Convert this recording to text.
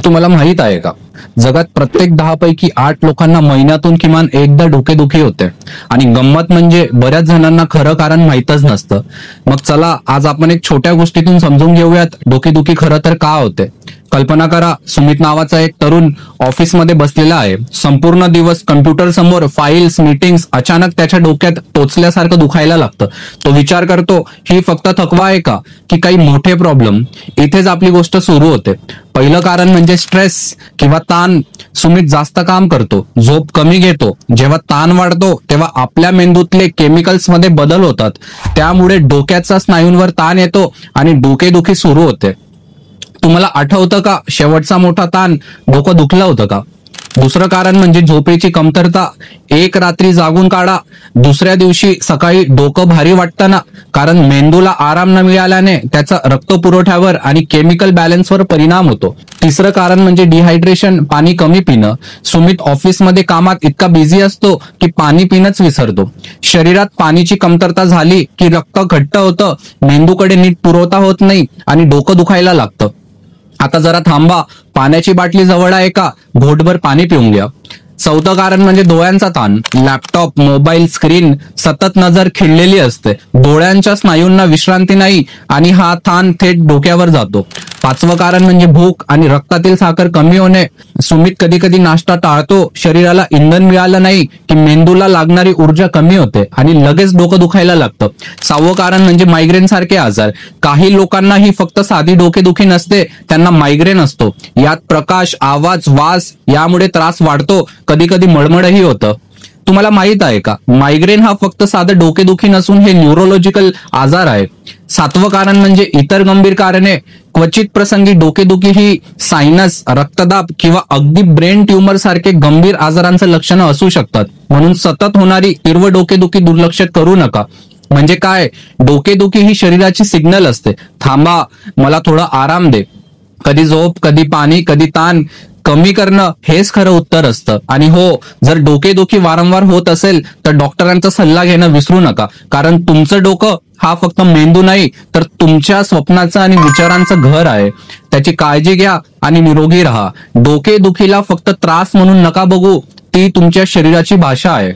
तुम्हाला माहित आहे का, जगात प्रत्येक 10 पैकी 8 लोकांना महिन्यातून किमान एकदा डोकेदुखी होते. आणि गंमत म्हणजे बऱ्याच जणांना खरं कारण माहीतच नसतं. मग चला आज आपण एक छोट्या गोष्टीतून समजून घेऊयात डोकेदुखी खरं तर का होते. कल्पना करा, सुमित नावाचा एक तरुण ऑफिसमध्ये बसलेला आहे. संपूर्ण दिवस कम्प्युटर समोर फाईल्स, मीटिंग्स. अचानक त्याच्या डोक्यात टोचल्यासारखं दुखायला लागतं. तो विचार करतो, ही फक्त थकवा आहे का की काही मोठे प्रॉब्लेम. इथेच आपली गोष्ट सुरू होते. पहिलं कारण म्हणजे स्ट्रेस किंवा ताण. सुमित जास्त काम करतो, झोप कमी घेतो. जेव्हा ताण वाढतो तेव्हा आपल्या मेंदूतले केमिकल्स मध्ये बदल होतात. त्यामुळे डोक्याच्या स्नायूंवर ताण येतो आणि डोकेदुखी सुरू होते. तुम्हाला आठवतं का, शेवटचा मोठा ताण डोकं दुखलं होतं का? दुसरं कारण म्हणजे झोपेची कमतरता. एक रात्री जागून काढा, दुसऱ्या दिवशी सकाळी डोकं भारी वाटतं ना, कारण मेंदूला आराम न मिळाल्याने त्याचा रक्तपुरवठ्यावर आणि केमिकल बॅलन्सवर परिणाम होतो. तिसरं कारण म्हणजे डिहायड्रेशन, पाणी कमी पिणं. सुमित ऑफिसमध्ये कामात इतका बिझी असतो की पाणी पिणंच विसरतो. शरीरात पाण्याची कमतरता झाली की रक्त घट्ट होतं, मेंदूकडे नीट पुरवठा होत नाही आणि डोकं दुखायला लागतं. आता जरा थांबा, पाण्याची बाटली जवळ आहे का, घोटभर पाणी पिऊन घ्या. चौथं कारण म्हणजे डोळ्यांचा ताण. लॅपटॉप, मोबाईल स्क्रीन, सतत नजर खिळलेली असते. डोळ्यांच्या स्नायूंना विश्रांती नाही आणि हा ताण थेट डोक्यावर जातो. पाचवं कारण म्हणजे भूक आणि रक्तातील साखर कमी होणे. सुमित कधी कधी नाश्ता टाळतो. शरीराला इंधन मिळालं नाही की मेंदूला लागणारी ऊर्जा कमी होते आणि लगेच डोकं दुखायला लागतं. सहावं कारण म्हणजे मायग्रेन सारखे आजार. काही लोकांना ही फक्त साधी डोकेदुखी नसते, त्यांना मायग्रेन असतो. यात प्रकाश, आवाज, वास यामुळे त्रास वाढतो. कधी कधी मळमळही होतं. तुम्हाला माहित आहे का, मायग्रेन हा फक्त साधं डोकेदुखी नसून हे न्यूरोलॉजिकल आजार आहे. सातवं कारण म्हणजे इतर गंभीर कारणे. क्वचित प्रसंगी डोकेदुखी ही सायनस, रक्तदाब किंवा अगदी ब्रेन ट्यूमर सारखे गंभीर आजारांचं लक्षणं असू शकतात. म्हणून सतत होणारी तीव्र डोकेदुखी दुर्लक्ष करू नका. म्हणजे काय, डोकेदुखी ही शरीराची सिग्नल असते, थांबा, मला थोडा आराम दे. कधी झोप, कधी पाणी, कधी ताण कमी करणं हेच खरं उत्तर असतं. आणि हो, जर डोकेदुखी वारंवार होत असेल तर डॉक्टरांचा सल्ला घेणं विसरू नका, कारण तुमचं डोकं हा फक्त मेंदू नाही तर तुमच्या स्वप्नाचं आणि विचारांचं घर आहे. त्याची काळजी घ्या आणि निरोगी राहा. डोकेदुखीला फक्त त्रास म्हणून नका बघू, ती तुमच्या शरीराची भाषा आहे.